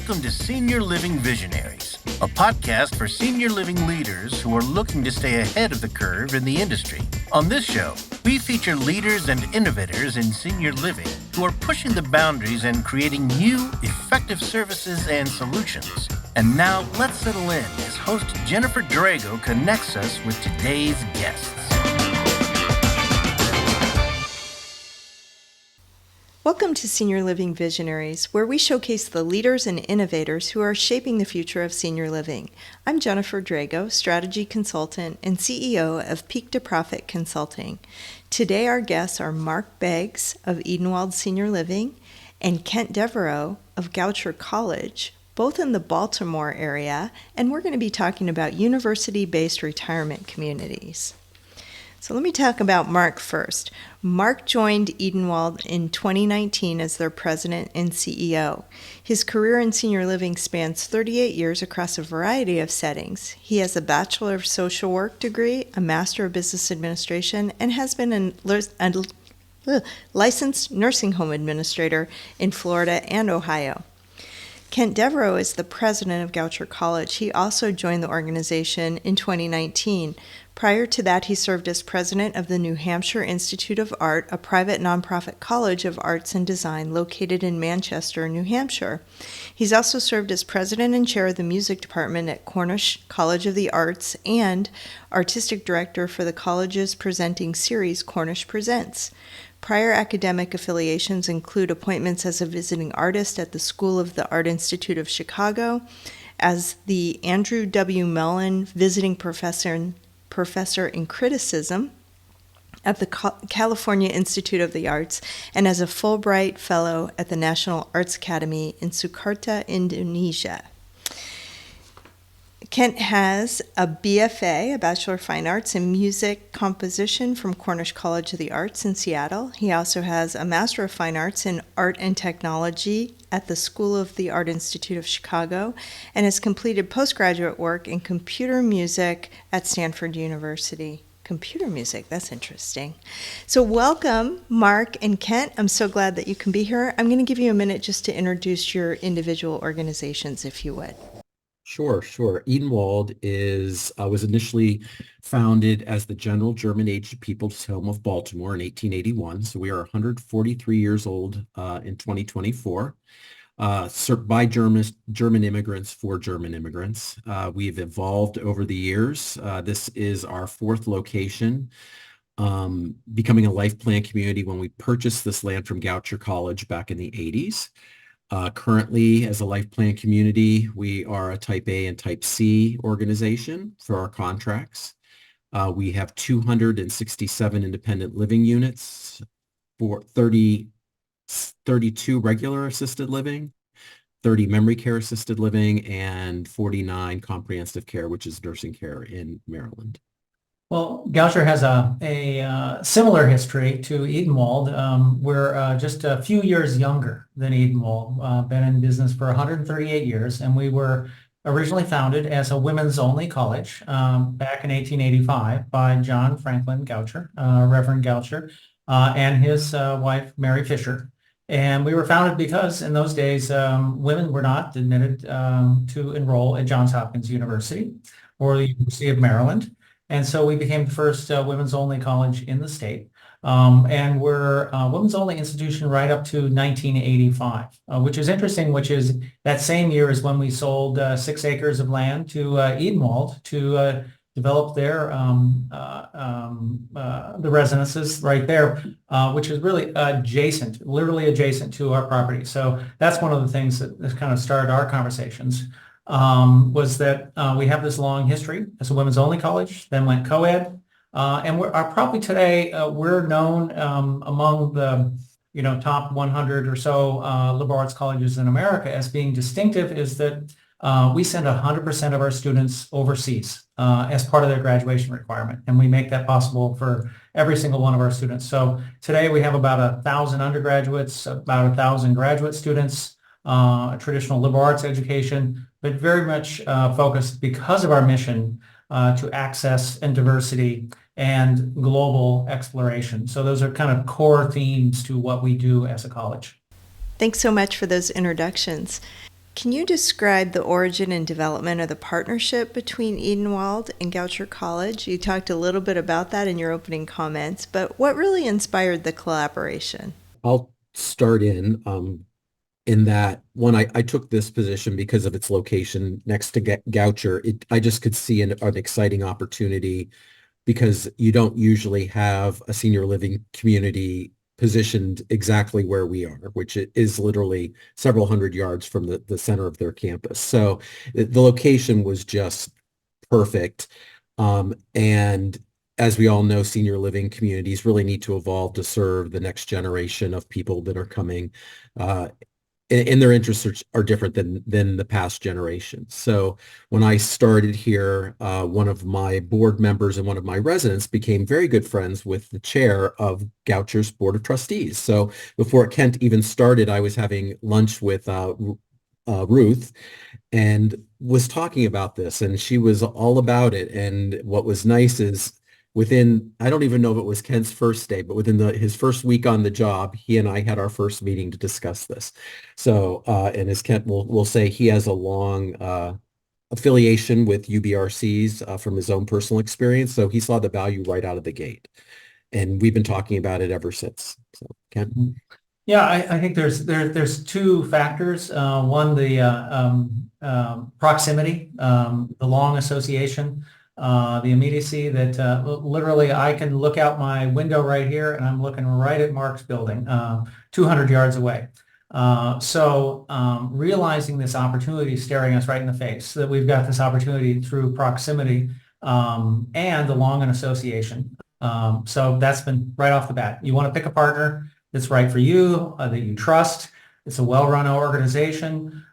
Welcome to Senior Living Visionaries, a podcast for senior living leaders who are looking to stay ahead of the curve in the industry. On this show, we feature leaders and innovators in senior living who are pushing the boundaries and creating new, effective services and solutions. And now, let's settle in as host Jennifer Drago connects us with today's guests. Welcome to Senior Living Visionaries, where we showcase the leaders and innovators who are shaping the future of senior living. I'm Jennifer Drago, strategy consultant and CEO of Peak to Profit Consulting. Today our guests are Mark Beggs of Edenwald Senior Living and Kent Devereaux of Goucher College, both in the Baltimore area, and we're going to be talking about university-based retirement communities. So let me talk about Mark first. Mark joined Edenwald in 2019 as their president and CEO. His career in senior living spans 38 years across a variety of settings. He has a Bachelor of Social Work degree, a Master of Business Administration, and has been a licensed nursing home administrator in Florida and Ohio. Kent Devereaux is the president of Goucher College. He also joined the organization in 2019. Prior to that, he served as president of the New Hampshire Institute of Art, a private nonprofit college of arts and design located in Manchester, New Hampshire. He's also served as president and chair of the music department at Cornish College of the Arts and artistic director for the college's presenting series, Cornish Presents. Prior academic affiliations include appointments as a visiting artist at the School of the Art Institute of Chicago, as the Andrew W. Mellon Visiting Professor in Criticism at the California Institute of the Arts, and as a Fulbright Fellow at the National Arts Academy in Sukarta, Indonesia. Kent has a BFA, a Bachelor of Fine Arts in Music Composition from Cornish College of the Arts in Seattle. He also has a Master of Fine Arts in Art and Technology at the School of the Art Institute of Chicago, and has completed postgraduate work in computer music at Stanford University. Computer music, that's interesting. So welcome, Mark and Kent. I'm so glad that you can be here. I'm going to give you a minute just to introduce your individual organizations, if you would. Sure. Edenwald was initially founded as the General German-Aged People's Home of Baltimore in 1881. So we are 143 years old in 2024, by German immigrants for German immigrants. We've evolved over the years. This is our fourth location, becoming a life plan community when we purchased this land from Goucher College back in the 80s. Currently, as a life plan community, we are a Type A and Type C organization for our contracts. We have 267 independent living units, for 32 regular assisted living, 30 memory care assisted living, and 49 comprehensive care, which is nursing care in Maryland. Well, Goucher has a similar history to Edenwald. We're just a few years younger than Edenwald, been in business for 138 years, and we were originally founded as a women's only college back in 1885 by John Franklin Goucher, Reverend Goucher, and his wife, Mary Fisher. And we were founded because in those days, women were not admitted to enroll at Johns Hopkins University or the University of Maryland. And so we became the first women's only college in the state. And we're a women's only institution right up to 1985, which is interesting, which is that same year is when we sold 6 acres of land to Edenwald to develop their the residences right there, which is really literally adjacent to our property. So that's one of the things that kind of started our conversations. Was that we have this long history as a women's only college, then went co-ed, and probably today we're known among the top 100 or so liberal arts colleges in America as being distinctive is that we send 100% of our students overseas as part of their graduation requirement, and we make that possible for every single one of our students. So today we have about 1,000 undergraduates, about 1,000 graduate students, traditional liberal arts education, but very much focused because of our mission to access and diversity and global exploration. So those are kind of core themes to what we do as a college. Thanks so much for those introductions. Can you describe the origin and development of the partnership between Edenwald and Goucher College? You talked a little bit about that in your opening comments, but what really inspired the collaboration? I'll start in that when I took this position because of its location next to Goucher, I just could see an exciting opportunity because you don't usually have a senior living community positioned exactly where we are, which is literally several hundred yards from the center of their campus. So the location was just perfect. And as we all know, senior living communities really need to evolve to serve the next generation of people that are coming. And their interests are different than the past generation. So when I started here, one of my board members and one of my residents became very good friends with the chair of Goucher's Board of Trustees. So before Kent even started, I was having lunch with Ruth and was talking about this, and she was all about it. And what was nice is within, I don't even know if it was Kent's first day, but within his first week on the job, he and I had our first meeting to discuss this. So, and as Kent will say, he has a long affiliation with UBRCs from his own personal experience. So he saw the value right out of the gate. And we've been talking about it ever since. So, Kent? Yeah, I think there's two factors. One, the proximity, the long association. The immediacy that literally I can look out my window right here and I'm looking right at Mark's building, 200 yards away. So realizing this opportunity staring us right in the face, that we've got this opportunity through proximity and the long and association. So that's been right off the bat. You want to pick a partner that's right for you, that you trust. It's a well-run organization.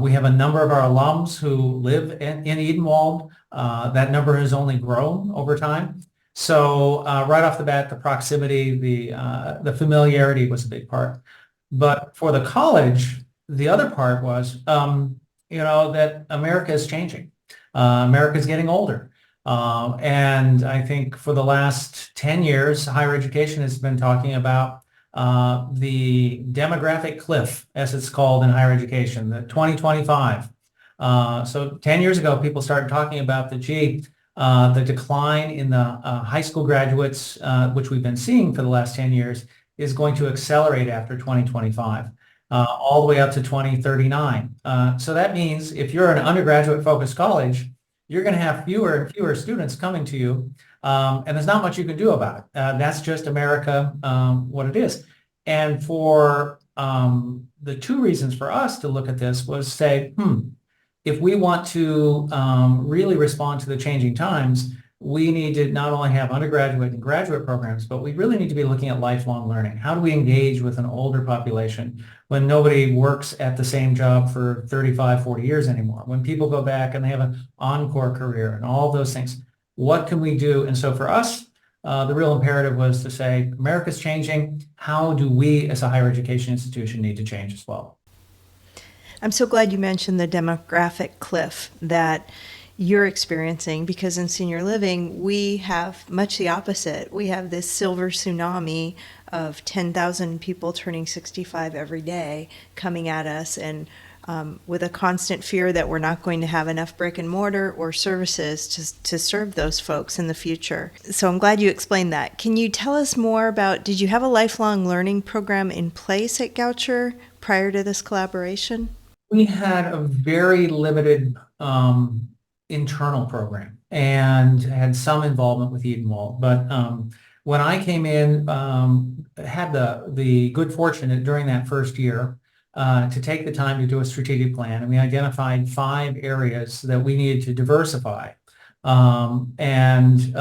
We have a number of our alums who live in Edenwald. That number has only grown over time. So right off the bat, the proximity, the familiarity was a big part. But for the college, the other part was, that America is changing. America is getting older. And I think for the last 10 years, higher education has been talking about the demographic cliff, as it's called in higher education, the 2025. So 10 years ago, people started talking about the decline in the high school graduates, which we've been seeing for the last 10 years, is going to accelerate after 2025, all the way up to 2039. So that means if you're an undergraduate-focused college, you're going to have fewer and fewer students coming to you, and there's not much you can do about it. That's just America, what it is. And for the two reasons for us to look at this was say, if we want to really respond to the changing times, we need to not only have undergraduate and graduate programs, but we really need to be looking at lifelong learning. How do we engage with an older population when nobody works at the same job for 35, 40 years anymore? When people go back and they have an encore career and all those things, what can we do? And so for us, the real imperative was to say, America's changing. How do we as a higher education institution need to change as well? I'm so glad you mentioned the demographic cliff that you're experiencing, because in senior living, we have much the opposite. We have this silver tsunami of 10,000 people turning 65 every day coming at us, and with a constant fear that we're not going to have enough brick and mortar or services to serve those folks in the future. So I'm glad you explained that. Can you tell us more about, did you have a lifelong learning program in place at Goucher prior to this collaboration? We had a very limited internal program and had some involvement with Edenwald. But when I came in, had the good fortune during that first year to take the time to do a strategic plan, and we identified 5 areas that we needed to diversify, and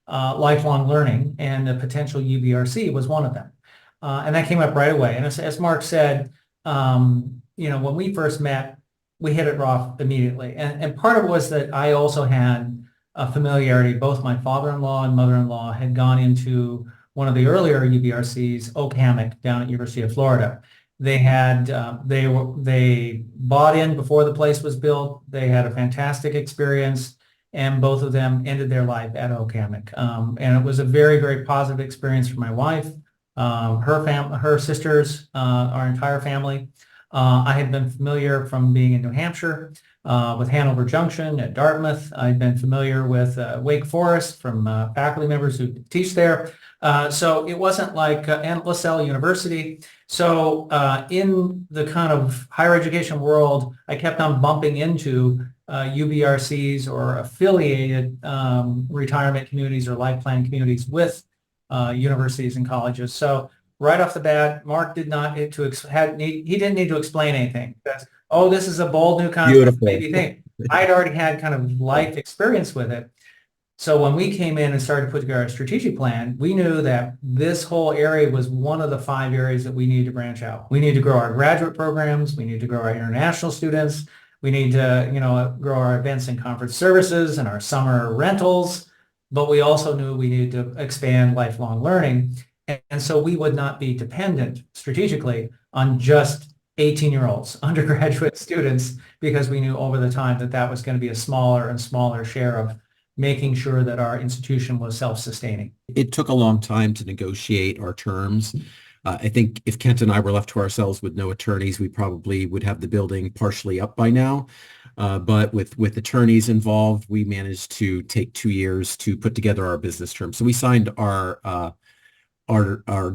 lifelong learning and a potential UBRC was one of them. And that came up right away. And as Mark said, when we first met, we hit it off immediately. And part of it was that I also had a familiarity. Both my father-in-law and mother-in-law had gone into one of the earlier UBRCs, Oak Hammock, down at University of Florida. They had they bought in before the place was built. They had a fantastic experience, and both of them ended their life at Oak Hammock. And it was a very, very positive experience for my wife, her sisters, our entire family. I had been familiar from being in New Hampshire with Hanover Junction at Dartmouth. I'd been familiar with Wake Forest from faculty members who teach there. So it wasn't like and LaSalle University. So in the kind of higher education world, I kept on bumping into UBRCs or affiliated retirement communities or life plan communities with universities and colleges. So right off the bat, Mark did not need to he didn't need to explain anything. That's, oh, this is a bold new concept. Beautiful. Maybe think. I had already had kind of life experience with it. So when we came in and started to put together a strategic plan, we knew that this whole area was one of the 5 areas that we needed to branch out. We need to grow our graduate programs. We need to grow our international students. We need to, grow our events and conference services and our summer rentals. But we also knew we needed to expand lifelong learning. And so we would not be dependent strategically on just 18-year-olds, undergraduate students, because we knew over the time that that was going to be a smaller and smaller share of making sure that our institution was self-sustaining. It took a long time to negotiate our terms. I think if Kent and I were left to ourselves with no attorneys, we probably would have the building partially up by now. But with attorneys involved, we managed to take 2 years to put together our business terms. So we signed our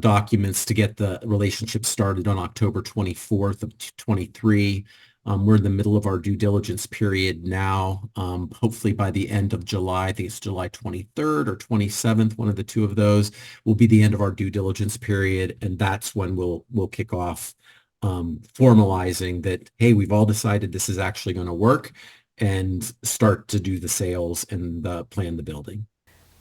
documents to get the relationship started on October 24th of 23. We're in the middle of our due diligence period now. Hopefully by the end of July, I think it's July 23rd or 27th, one of the two of those, will be the end of our due diligence period. And that's when we'll kick off formalizing that, hey, we've all decided this is actually going to work, and start to do the sales and plan the building.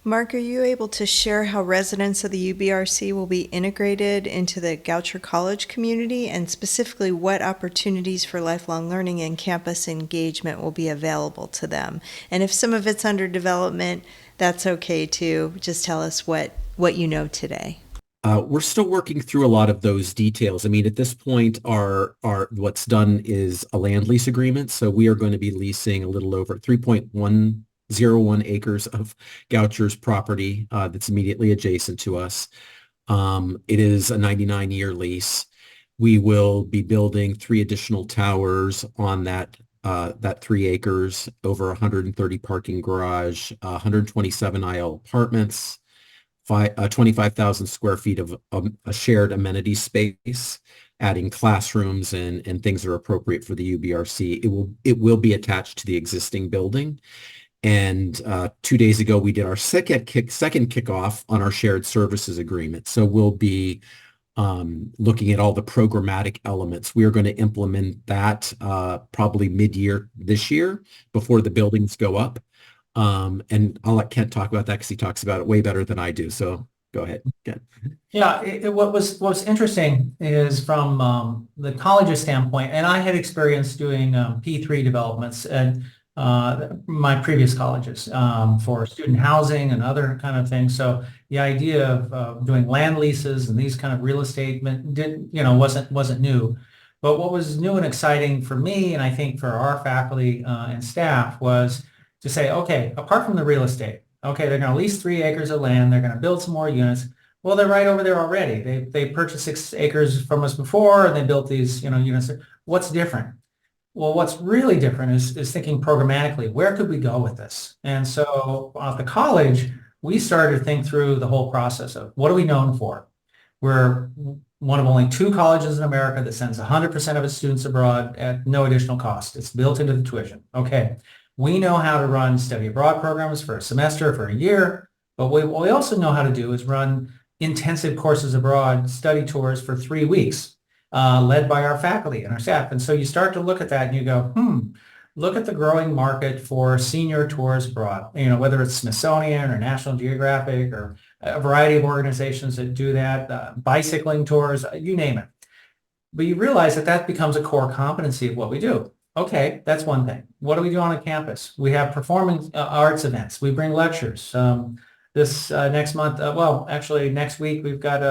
Mark, are you able to share how residents of the UBRC will be integrated into the Goucher College community, and specifically what opportunities for lifelong learning and campus engagement will be available to them? And if some of it's under development, that's okay too. Just tell us what you know today. We're still working through a lot of those details. I mean, at this point, our what's done is a land lease agreement. So we are going to be leasing a little over 3.101 acres of Goucher's property that's immediately adjacent to us. It is a 99-year lease. We will be building 3 additional towers on that 3 acres, over 130 parking garage, 127 IL apartments, 25,000 square feet of a shared amenity space, adding classrooms and things that are appropriate for the UBRC. It will be attached to the existing building. And 2 days ago, we did our second kickoff on our shared services agreement. So we'll be looking at all the programmatic elements. We are going to implement that probably mid-year this year before the buildings go up. And I'll let Kent talk about that because he talks about it way better than I do. So go ahead, Kent. Yeah, what was interesting is from the college's standpoint, and I had experience doing P3 developments at my previous colleges for student housing and other kind of things. So the idea of doing land leases and these kind of real estate wasn't new. But what was new and exciting for me, and I think for our faculty and staff, was to say, okay, apart from the real estate, okay, they're going to lease 3 acres of land, they're going to build some more units. Well, they're right over there already. They purchased 6 acres from us before, and they built these units. What's different? Well, what's really different is thinking programmatically. Where could we go with this? And so at the college, we started to think through the whole process of what are we known for? We're one of only 2 colleges in America that sends 100% of its students abroad at no additional cost. It's built into the tuition. Okay. We know how to run study abroad programs for a semester, for a year, but what we also know how to do is run intensive courses abroad, study tours for 3 weeks, led by our faculty and our staff. And so you start to look at that and you go, look at the growing market for senior tours abroad, whether it's Smithsonian or National Geographic or a variety of organizations that do that, bicycling tours, you name it. But you realize that becomes a core competency of what we do. Okay, that's one thing. What do we do on a campus? We have performing arts events. We bring lectures. This next month, actually next week, we've got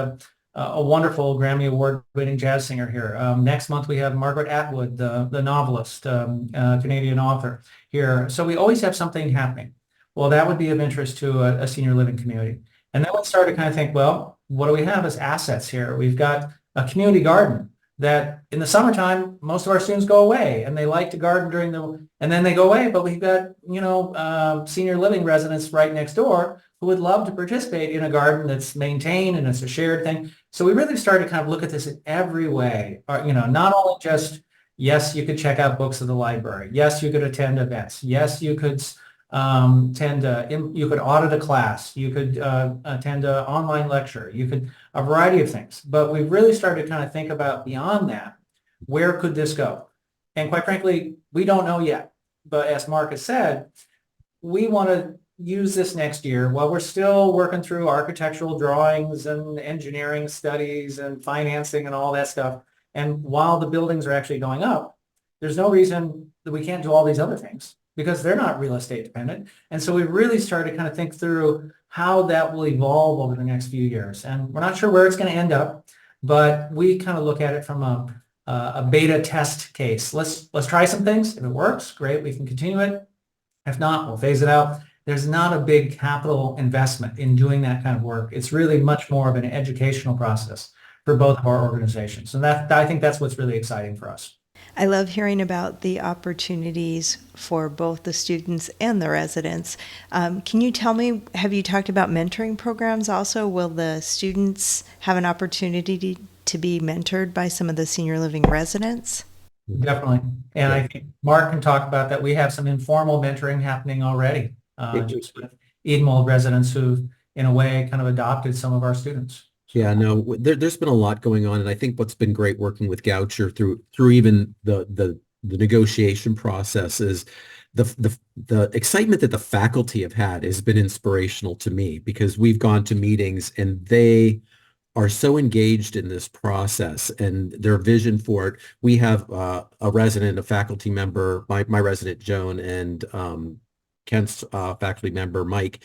a wonderful Grammy Award-winning jazz singer here. Next month, we have Margaret Atwood, the novelist, Canadian author here. So we always have something happening. Well, that would be of interest to a senior living community. And then we start to kind of think, well, what do we have as assets here? We've got a community garden. that in the summertime, most of our students go away and they like to garden and then they go away, but we've got, senior living residents right next door who would love to participate in a garden that's maintained and it's a shared thing. So we really started to kind of look at this in every way, not only just, yes, you could check out books at the library. Yes, you could attend events. Yes, you could you could audit a class. You could attend an online lecture. You could a variety of things. But we've really started to kind of think about beyond that, where could this go? And quite frankly, we don't know yet. But as Mark has said, we want to use this next year while we're still working through architectural drawings and engineering studies and financing and all that stuff. And while the buildings are actually going up, there's no reason that we can't do all these other things because they're not real estate dependent. And so we really started to kind of think through how that will evolve over the next few years. And we're not sure where it's going to end up, but we kind of look at it from a beta test case. Let's try some things. If it works, great, we can continue it. If not, we'll phase it out. There's not a big capital investment in doing that kind of work. It's really much more of an educational process for both of our organizations. And I think that's what's really exciting for us. I love hearing about the opportunities for both the students and the residents. Can you tell me, have you talked about mentoring programs also? Will the students have an opportunity to be mentored by some of the senior living residents? Definitely. And I think Mark can talk about that. We have some informal mentoring happening already, just with Edenwald residents who, in a way, kind of adopted some of our students. Yeah, no, there's been a lot going on, and I think what's been great working with Goucher through even the negotiation process is the excitement that the faculty have had has been inspirational to me because we've gone to meetings and they are so engaged in this process and their vision for it. We have a resident, a faculty member, my resident Joan, and Kent's faculty member Mike.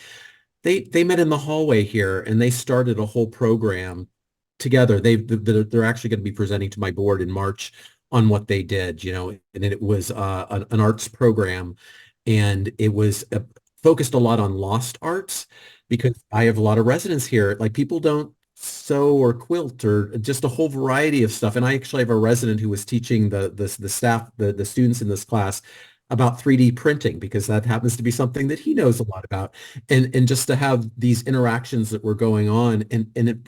They met in the hallway here and they started a whole program together. They're actually going to be presenting to my board in March on what they did, and it was an arts program, and it was focused a lot on lost arts because I have a lot of residents here. Like people don't sew or quilt or just a whole variety of stuff. And I actually have a resident who was teaching the staff, the students in this class about 3D printing because that happens to be something that he knows a lot about. And just to have these interactions that were going on,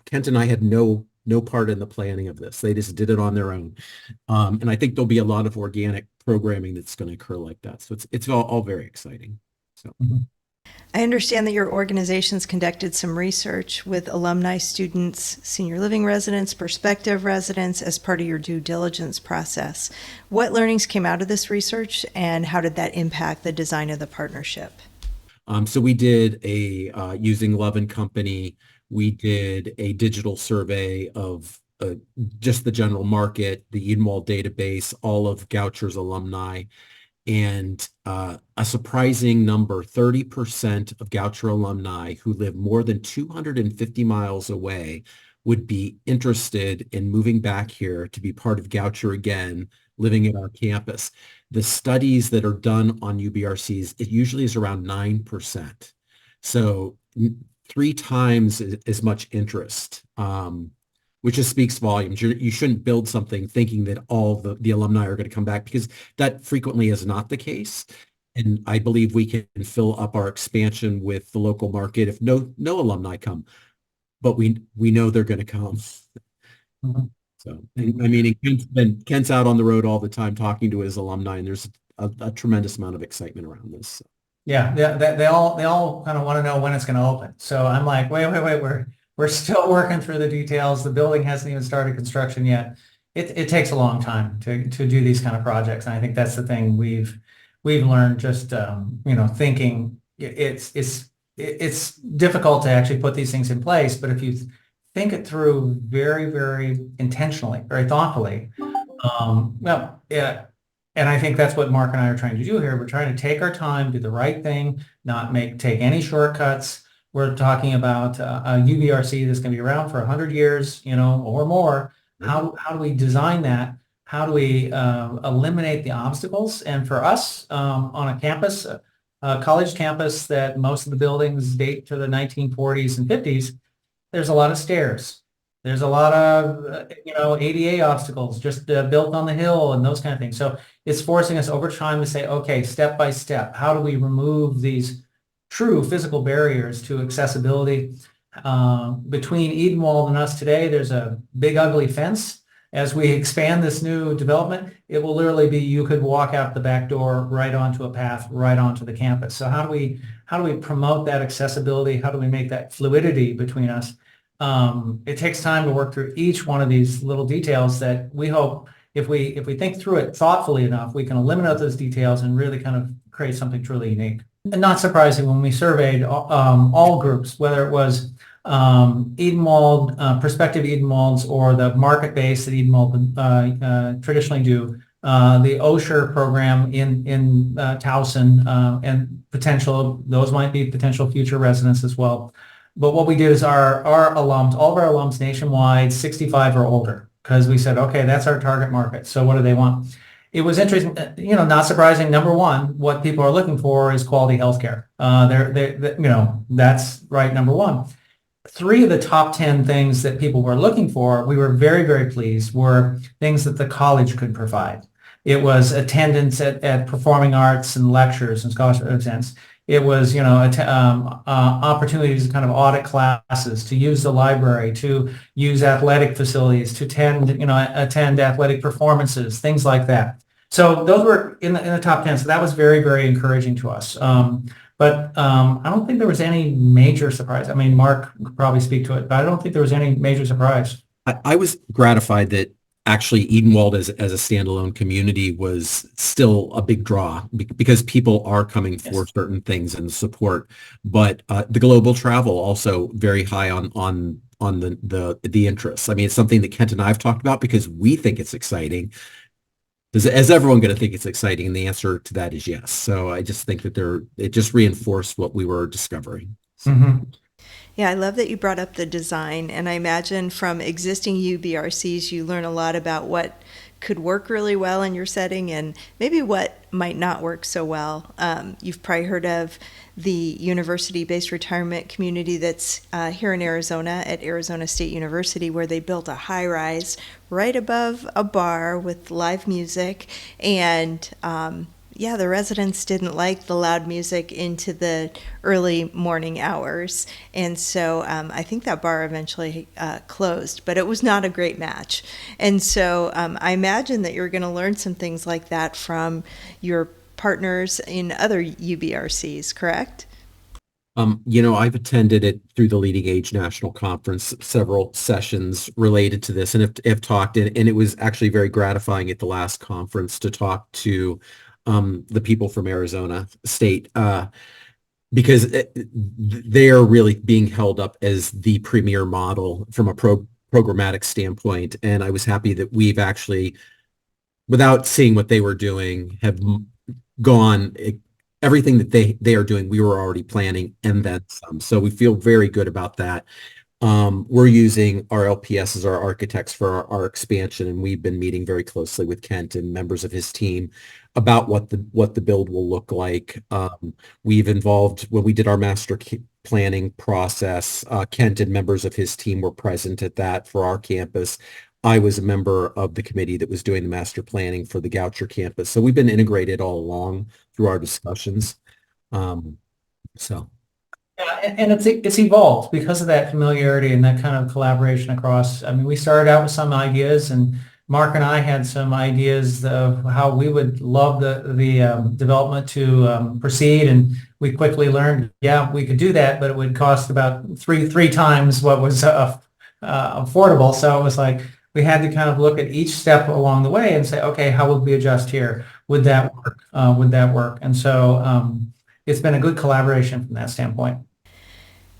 Kent and I had no part in the planning of this. They just did it on their own. And I think there'll be a lot of organic programming that's going to occur like that. So it's all very exciting. So. Mm-hmm. I understand that your organization's conducted some research with alumni, students, senior living residents, prospective residents as part of your due diligence process. What learnings came out of this research and how did that impact the design of the partnership? So we did using Love & Company, we did a digital survey of just the general market, the Edenwald database, all of Goucher's alumni. And a surprising number, 30% of Goucher alumni who live more than 250 miles away would be interested in moving back here to be part of Goucher again, living at our campus. The studies that are done on UBRCs, it usually is around 9%. So 3 times as much interest. Which just speaks volumes. You shouldn't build something thinking that all the alumni are going to come back because that frequently is not the case. And I believe we can fill up our expansion with the local market if no alumni come, but we know they're going to come. Mm-hmm. So, I mean, Kent's out on the road all the time talking to his alumni, and there's a tremendous amount of excitement around this. So. Yeah, they all kind of want to know when it's going to open. So I'm like, wait, we're still working through the details. The building hasn't even started construction yet. It takes a long time to do these kind of projects, and I think that's the thing we've learned. Just thinking it's difficult to actually put these things in place, but if you think it through very, very intentionally, very thoughtfully, and I think that's what Mark and I are trying to do here. We're trying to take our time, do the right thing, not take any shortcuts. We're talking about a UBRC that's going to be around for 100 years, or more. How do we design that? How do we eliminate the obstacles? And for us, on a campus, a college campus that most of the buildings date to the 1940s and 50s, there's a lot of stairs. There's a lot of, ADA obstacles just built on the hill and those kind of things. So it's forcing us over time to say, okay, step by step, how do we remove these true physical barriers to accessibility? Between Edenwald and us today, there's a big ugly fence. As we expand this new development, it will literally be, you could walk out the back door right onto a path, right onto the campus. So how do we promote that accessibility? How do we make that fluidity between us? It takes time to work through each one of these little details that we hope, if we think through it thoughtfully enough, we can eliminate those details and really kind of create something truly unique. And not surprising, when we surveyed all groups, whether it was Edenwald, prospective Edenwalds, or the market base that Edenwald traditionally do, the Osher program in Towson, and those might be potential future residents as well. But what we did is our alums, all of our alums nationwide, 65 or older, because we said, okay, that's our target market. So what do they want? It was interesting, not surprising. Number one, what people are looking for is quality healthcare. That's right, number one. 3 of the top 10 things that people were looking for, we were very, very pleased, were things that the college could provide. It was attendance at performing arts and lectures and scholarship events. It was, opportunities to kind of audit classes, to use the library, to use athletic facilities, to attend athletic performances, things like that. So those were in the top 10. So that was very, very encouraging to us. But I don't think there was any major surprise. I mean, Mark could probably speak to it, but I don't think there was any major surprise. I was gratified that actually Edenwald as a standalone community was still a big draw because people are coming for certain things and support. But the global travel also very high on the interests. I mean, it's something that Kent and I have talked about because we think it's exciting. Is everyone going to think it's exciting? And the answer to that is yes. So I just think that it just reinforced what we were discovering. So. Mm-hmm. Yeah, I love that you brought up the design, and I imagine from existing UBRCs, you learn a lot about what could work really well in your setting and maybe what might not work so well. You've probably heard of the university-based retirement community that's here in Arizona at Arizona State University, where they built a high-rise right above a bar with live music, and the residents didn't like the loud music into the early morning hours. And so I think that bar eventually closed, but it was not a great match. And so I imagine that you're going to learn some things like that from your partners in other UBRCs, correct? I've attended it through the Leading Age National Conference, several sessions related to this, and have talked, and it was actually very gratifying at the last conference to talk to the people from Arizona State, because they are really being held up as the premier model from a programmatic standpoint. And I was happy that we've actually, without seeing what they were doing, have gone, everything that they are doing, we were already planning and then some. So we feel very good about that. We're using our LPS as our architects for our expansion, and we've been meeting very closely with Kent and members of his team about what the build will look like. We've involved, when we did our master planning process, Kent and members of his team were present at that for our campus. I was a member of the committee that was doing the master planning for the Goucher campus. So we've been integrated all along through our discussions. Yeah, and it's evolved because of that familiarity and that kind of collaboration across. I mean, we started out with some ideas, and Mark and I had some ideas of how we would love the development to proceed, and we quickly learned, we could do that, but it would cost about three times what was affordable. So it was like we had to kind of look at each step along the way and say, okay, how would we adjust here? Would that work? Would that work? And so it's been a good collaboration from that standpoint.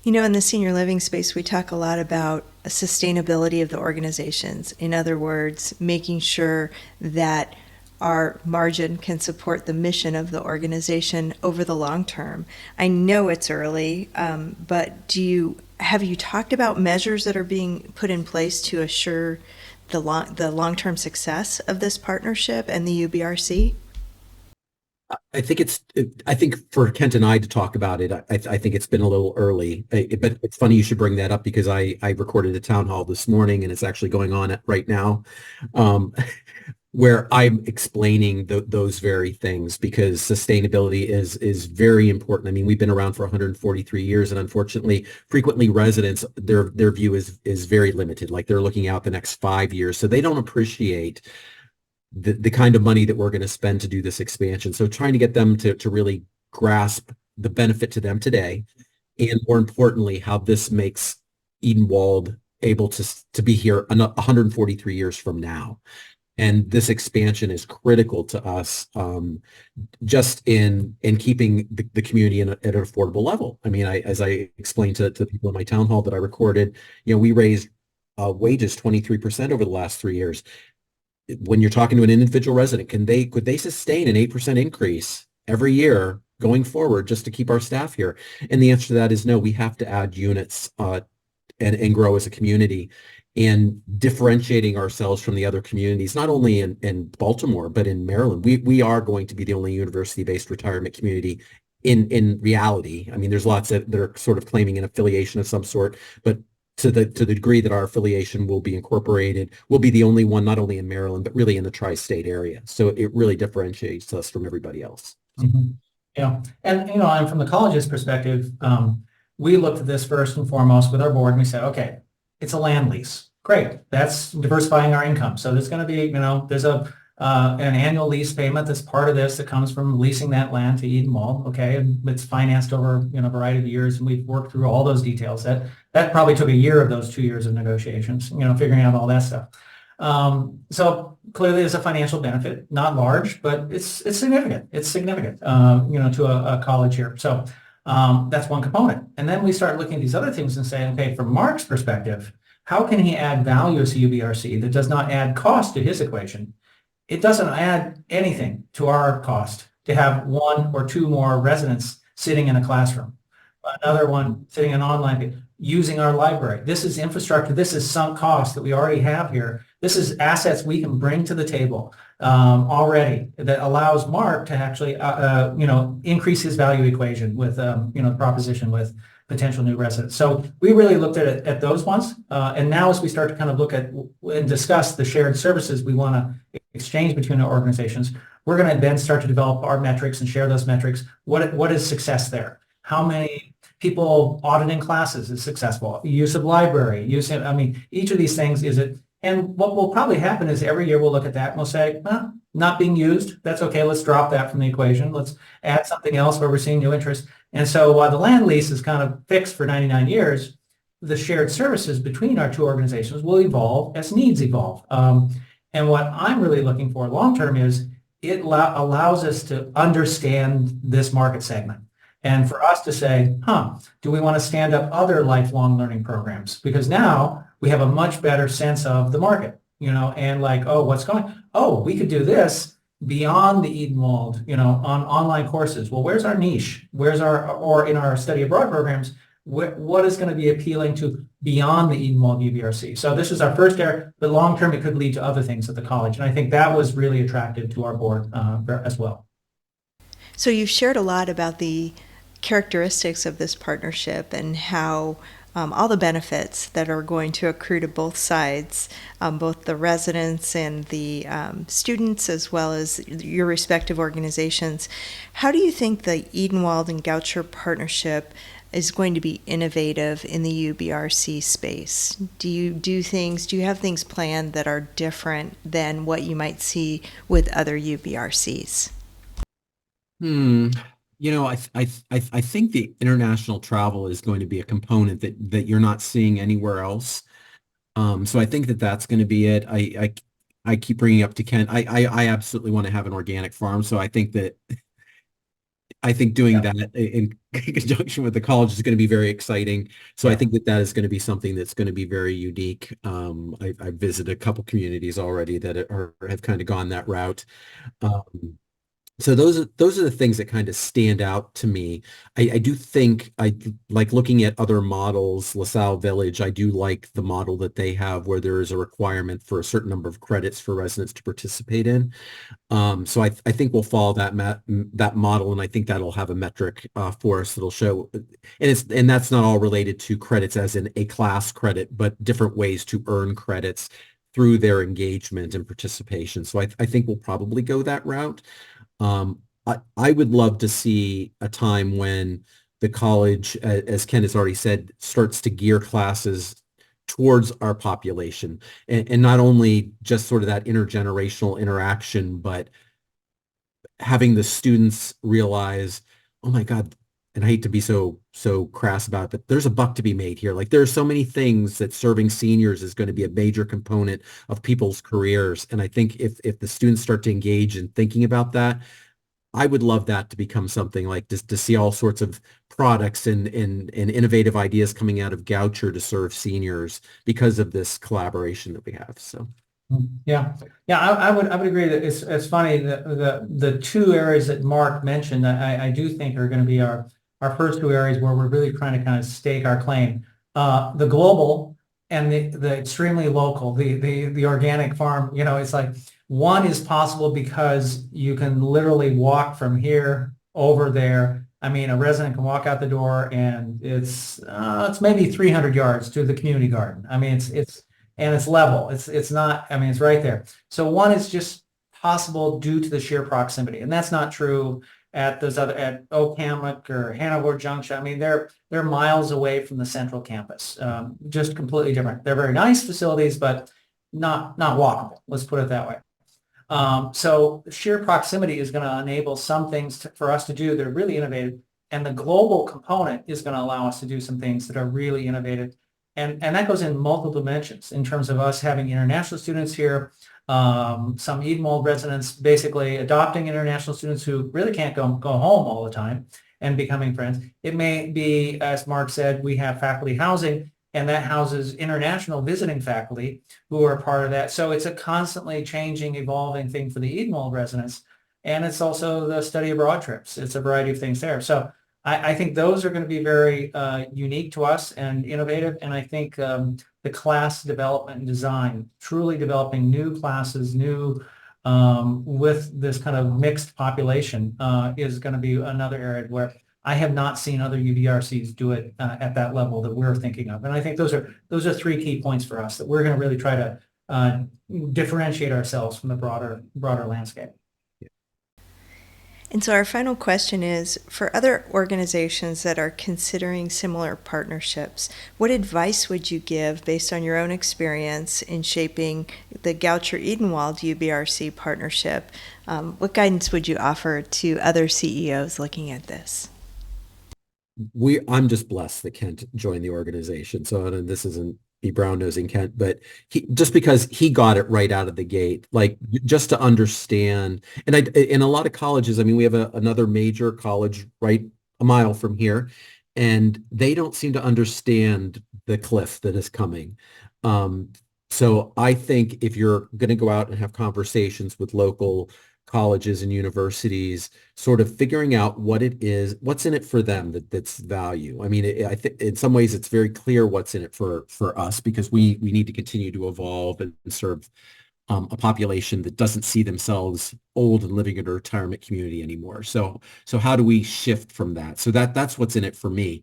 In the senior living space, we talk a lot about sustainability of the organizations. In other words, making sure that our margin can support the mission of the organization over the long term. I know it's early, but have you talked about measures that are being put in place to assure the long-term success of this partnership and the UBRC? I think for Kent and I to talk about it, I think it's been a little early. But it's funny you should bring that up because I recorded a town hall this morning and it's actually going on right now, where I'm explaining those very things because sustainability is very important. I mean, we've been around for 143 years, and unfortunately, frequently residents their view is very limited. Like they're looking out the next 5 years, so they don't appreciate the kind of money that we're going to spend to do this expansion. So trying to get them to really grasp the benefit to them today, and more importantly, how this makes Edenwald able to be here 143 years from now. And this expansion is critical to us, just in keeping the community at an affordable level. I mean, as I explained to people in my town hall that I recorded, we raised wages 23% over the last 3 years. When you're talking to an individual resident, could they sustain an 8% increase every year going forward just to keep our staff here? And the answer to that is no. We have to add units and grow as a community, and differentiating ourselves from the other communities, not only in Baltimore, but in Maryland. We are going to be the only university-based retirement community in reality. I mean, there's lots that are sort of claiming an affiliation of some sort, but to the degree that our affiliation will be incorporated, we'll be the only one, not only in Maryland, but really in the tri-state area. So it really differentiates us from everybody else. Mm-hmm. Yeah. And from the college's perspective, we looked at this first and foremost with our board, and we said, okay, it's a land lease. Great. That's diversifying our income. So there's going to be, there's an annual lease payment that's part of this that comes from leasing that land to Edenwald. Okay. And it's financed over, a variety of years. And we've worked through all those details. That probably took a year of those 2 years of negotiations, figuring out all that stuff. So clearly there's a financial benefit, not large, but it's significant. It's significant, to a college here. So that's one component. And then we start looking at these other things and saying, okay, from Mark's perspective, how can he add value to UBRC that does not add cost to his equation? It doesn't add anything to our cost to have one or two more residents sitting in a classroom, another one sitting in online, using our library. This is infrastructure. This is sunk cost that we already have here. This is assets we can bring to the table already that allows Mark to actually, increase his value equation with, the proposition with potential new residents. So we really looked at those ones. And now as we start to kind of look at and discuss the shared services we want to exchange between our organizations, we're going to then start to develop our metrics and share those metrics. What is success there? How many people auditing classes is successful? Use of library, each of these things is it. And what will probably happen is every year we'll look at that and we'll say, not being used. That's okay. Let's drop that from the equation. Let's add something else where we're seeing new interest. And so while the land lease is kind of fixed for 99 years, the shared services between our two organizations will evolve as needs evolve. And what I'm really looking for long-term is it allows us to understand this market segment. And for us to say, do we want to stand up other lifelong learning programs? Because now we have a much better sense of the market, and what's going on? Oh, we could do this beyond the Edenwald, on online courses. Well, where's our niche? Or in our study abroad programs, what is going to be appealing to beyond the Edenwald UBRC? So this is our first area, but long-term, it could lead to other things at the college. And I think that was really attractive to our board as well. So you've shared a lot about the characteristics of this partnership and how all the benefits that are going to accrue to both sides, both the residents and the students, as well as your respective organizations. How do you think the Edenwald and Goucher partnership is going to be innovative in the UBRC space? Do you have things planned that are different than what you might see with other UBRCs? I think the international travel is going to be a component that you're not seeing anywhere else. So I think that's going to be it. I keep bringing up to Kent. I absolutely want to have an organic farm. So I think doing that in conjunction with the college is going to be very exciting. So I think that is going to be something that's going to be very unique. I've visited a couple communities already that have kind of gone that route. So those are the things that kind of stand out to me. I do think I like looking at other models. LaSalle Village, I do like the model that they have where there is a requirement for a certain number of credits for residents to participate in. So I think we'll follow that model, and I think that'll have a metric for us that'll show, and that's not all related to credits as in a class credit, but different ways to earn credits through their engagement and participation. So I think we'll probably go that route. I would love to see a time when the college, as Ken has already said, starts to gear classes towards our population, and not only just sort of that intergenerational interaction, but having the students realize, oh my God, and I hate to be so crass about it, but there's a buck to be made here. Like there are so many things that serving seniors is going to be a major component of people's careers. And I think if the students start to engage in thinking about that, I would love that to become something like just to see all sorts of products and innovative ideas coming out of Goucher to serve seniors because of this collaboration that we have. So. Yeah, I would agree that it's funny that the two areas that Mark mentioned, I do think are going to be our first two areas where we're really trying to kind of stake our claim. The global and the extremely local, the organic farm, it's like one is possible because you can literally walk from here over there. I mean, a resident can walk out the door and it's maybe 300 yards to the community garden. I mean, and it's level. It's not, I mean, it's right there. So one is just possible due to the sheer proximity. And that's not true at those other, at Oak Hammock or Hanover Junction. I mean, they're miles away from the central campus, just completely different. They're very nice facilities, but not walkable. Let's put it that way. So sheer proximity is going to enable some things for us to do that are really innovative. And the global component is going to allow us to do some things that are really innovative. And that goes in multiple dimensions in terms of us having international students here, some Edenwald residents basically adopting international students who really can't go home all the time and becoming friends. It may be, as Mark said, we have faculty housing, and that houses international visiting faculty who are part of that. So it's a constantly changing, evolving thing for the Edenwald residents. And it's also the study abroad trips. It's a variety of things there. So I think those are going to be very unique to us and innovative. And I think the class development and design, truly developing new classes, with this kind of mixed population is going to be another area where I have not seen other UBRCs do it at that level that we're thinking of. And I think those are three key points for us that we're going to really try to differentiate ourselves from the broader landscape. And so our final question is, for other organizations that are considering similar partnerships, what advice would you give based on your own experience in shaping the Goucher-Edenwald UBRC partnership? What guidance would you offer to other CEOs looking at this? I'm just blessed that Kent joined the organization. So, and this isn't be brown-nosing Kent, but just because he got it right out of the gate, like just to understand, and in a lot of colleges, I mean, we have another major college right a mile from here, and they don't seem to understand the cliff that is coming. So I think if you're going to go out and have conversations with local colleges and universities, sort of figuring out what it is, what's in it for them that's value. I mean, I think in some ways it's very clear what's in it for us because we need to continue to evolve and serve a population that doesn't see themselves old and living in a retirement community anymore. So how do we shift from that? So that's what's in it for me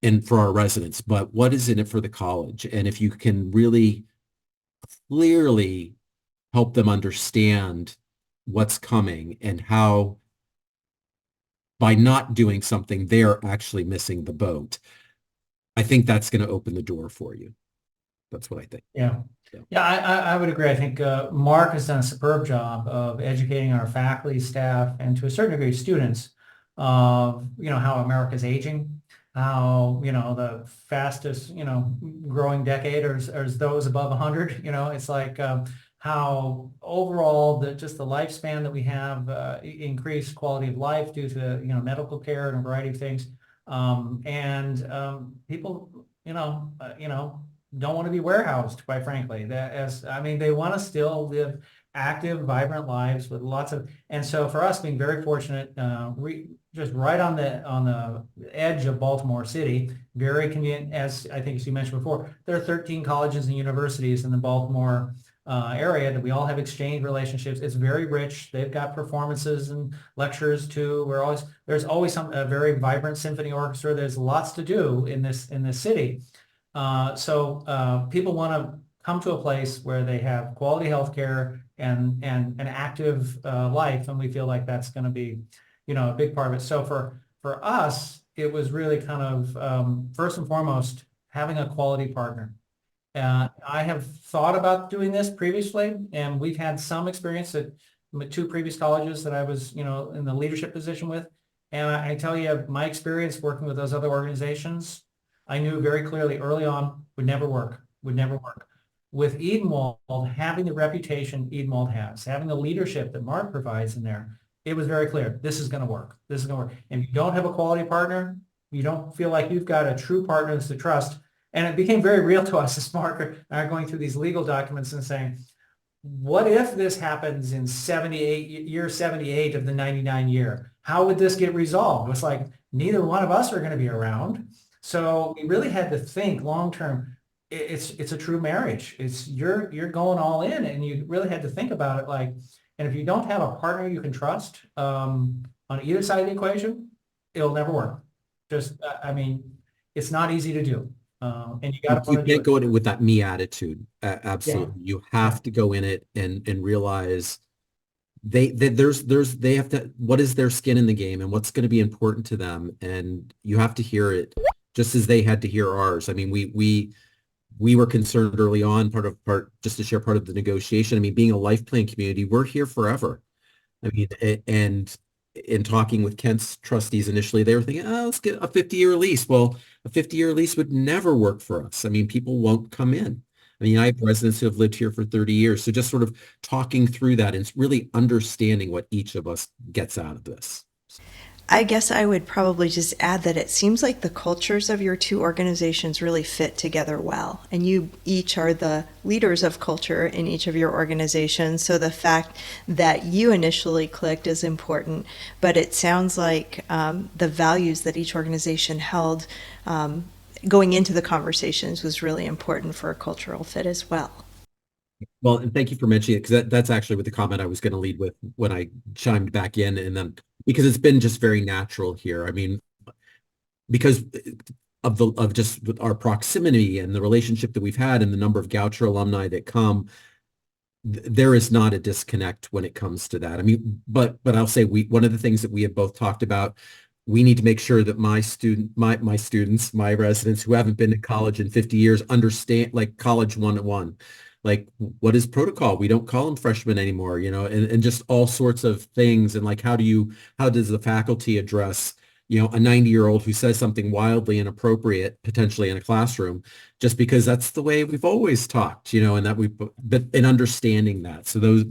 and for our residents. But what is in it for the college? And if you can really clearly help them understand what's coming and how by not doing something, they're actually missing the boat. I think that's going to open the door for you. That's what I think. Yeah. I would agree. I think Mark has done a superb job of educating our faculty, staff, and to a certain degree students of, how America's aging, how, the fastest, growing decade or those above 100, it's like how overall just the lifespan that we have increased quality of life due to medical care and a variety of things, and people don't want to be warehoused, quite frankly. They want to still live active, vibrant lives with lots of, and so for us being very fortunate, just right on the edge of Baltimore City, very convenient, as I think as you mentioned before, there are 13 colleges and universities in the Baltimore area that we all have exchange relationships. It's very rich. They've got performances and lectures too. There's always a very vibrant symphony orchestra. There's lots to do in this city. So people want to come to a place where they have quality health care and an active life, and we feel like that's going to be, a big part of it. So for us, it was really kind of first and foremost having a quality partner. I have thought about doing this previously, and we've had some experience at two previous colleges that I was, in the leadership position with. And I tell you, my experience working with those other organizations, I knew very clearly early on would never work. With Edenwald, having the reputation Edenwald has, having the leadership that Mark provides in there, it was very clear, this is going to work. This is going to work. And if you don't have a quality partner, you don't feel like you've got a true partner to trust. And it became very real to us as Mark and I are going through these legal documents and saying, what if this happens in year 78 of the 99 year? How would this get resolved? It's like, neither one of us are going to be around. So we really had to think long term. It's a true marriage. You're going all in, and you really had to think about it like, and if you don't have a partner you can trust on either side of the equation, it'll never work. It's not easy to do. And you got to you can't go in it with that me attitude. Absolutely. Yeah. You have to go in it and realize they have to, what is their skin in the game and what's going to be important to them. And you have to hear it just as they had to hear ours. I mean, we were concerned early on, just to share part of the negotiation. I mean, being a life plan community, we're here forever. I mean, and in talking with Kent's trustees initially, they were thinking, let's get a 50-year lease. Well, a 50-year lease would never work for us. I mean, people won't come in. I mean, I have residents who have lived here for 30 years. So just sort of talking through that and really understanding what each of us gets out of this. I guess I would probably just add that it seems like the cultures of your two organizations really fit together well. And you each are the leaders of culture in each of your organizations. So the fact that you initially clicked is important. But it sounds like the values that each organization held going into the conversations was really important for a cultural fit as well. Well, and thank you for mentioning it, because that's actually what the comment I was going to lead with when I chimed back in, and then because it's been just very natural here. I mean, because of just our proximity and the relationship that we've had and the number of Goucher alumni that come, there is not a disconnect when it comes to that. I mean, but I'll say one of the things that we have both talked about, we need to make sure that my students, my residents who haven't been to college in 50 years understand, like, college 101. Like, what is protocol? We don't call them freshmen anymore, and just all sorts of things. And like, how does the faculty address, a 90-year-old who says something wildly inappropriate, potentially in a classroom, just because that's the way we've always talked, and that but in understanding that. So those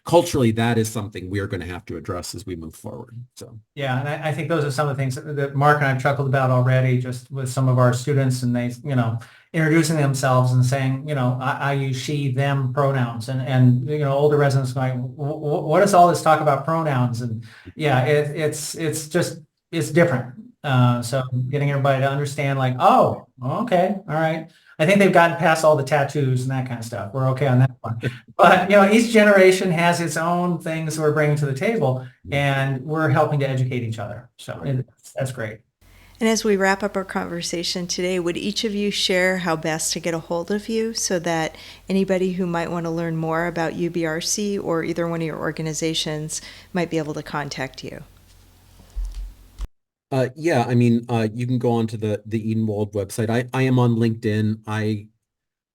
culturally, that is something we are going to have to address as we move forward. So. Yeah. And I think those are some of the things that Mark and I've chuckled about already, just with some of our students, and they, introducing themselves and saying, I use she, them pronouns, and older residents going, what is all this talk about pronouns? And yeah, it's different. So getting everybody to understand, like, oh, okay, all right. I think they've gotten past all the tattoos and that kind of stuff. We're okay on that one. But, each generation has its own things we're bringing to the table, and we're helping to educate each other. So that's great. And as we wrap up our conversation today, would each of you share how best to get a hold of you so that anybody who might want to learn more about UBRC or either one of your organizations might be able to contact you? Yeah, I mean, you can go onto the Edenwald website. I am on LinkedIn.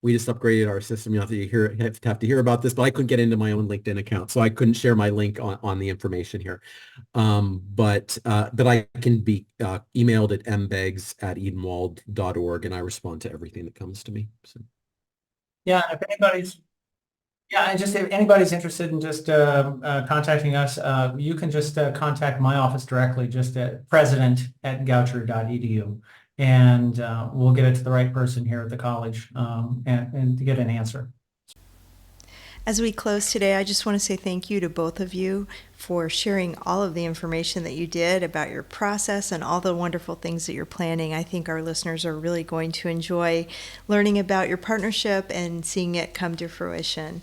We just upgraded our system. You have to hear about this, but I couldn't get into my own LinkedIn account, so I couldn't share my link on the information here. But I can be emailed at mbeggs@edenwald.org, and I respond to everything that comes to me. So. Yeah, if anybody's interested in just contacting us, you can just contact my office directly, just at president@goucher.edu. and we'll get it to the right person here at the college and to get an answer. As we close today, I just want to say thank you to both of you for sharing all of the information that you did about your process and all the wonderful things that you're planning. I think our listeners are really going to enjoy learning about your partnership and seeing it come to fruition.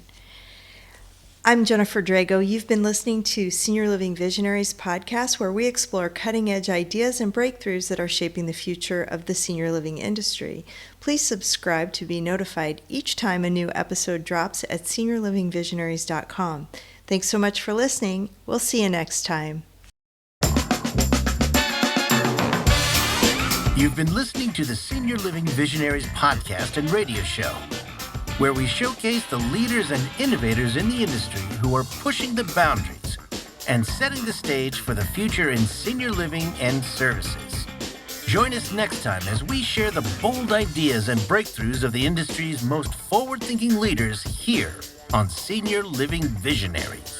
I'm Jennifer Drago. You've been listening to Senior Living Visionaries podcast, where we explore cutting-edge ideas and breakthroughs that are shaping the future of the senior living industry. Please subscribe to be notified each time a new episode drops at seniorlivingvisionaries.com. Thanks so much for listening. We'll see you next time. You've been listening to the Senior Living Visionaries podcast and radio show, where we showcase the leaders and innovators in the industry who are pushing the boundaries and setting the stage for the future in senior living and services. Join us next time as we share the bold ideas and breakthroughs of the industry's most forward-thinking leaders here on Senior Living Visionaries.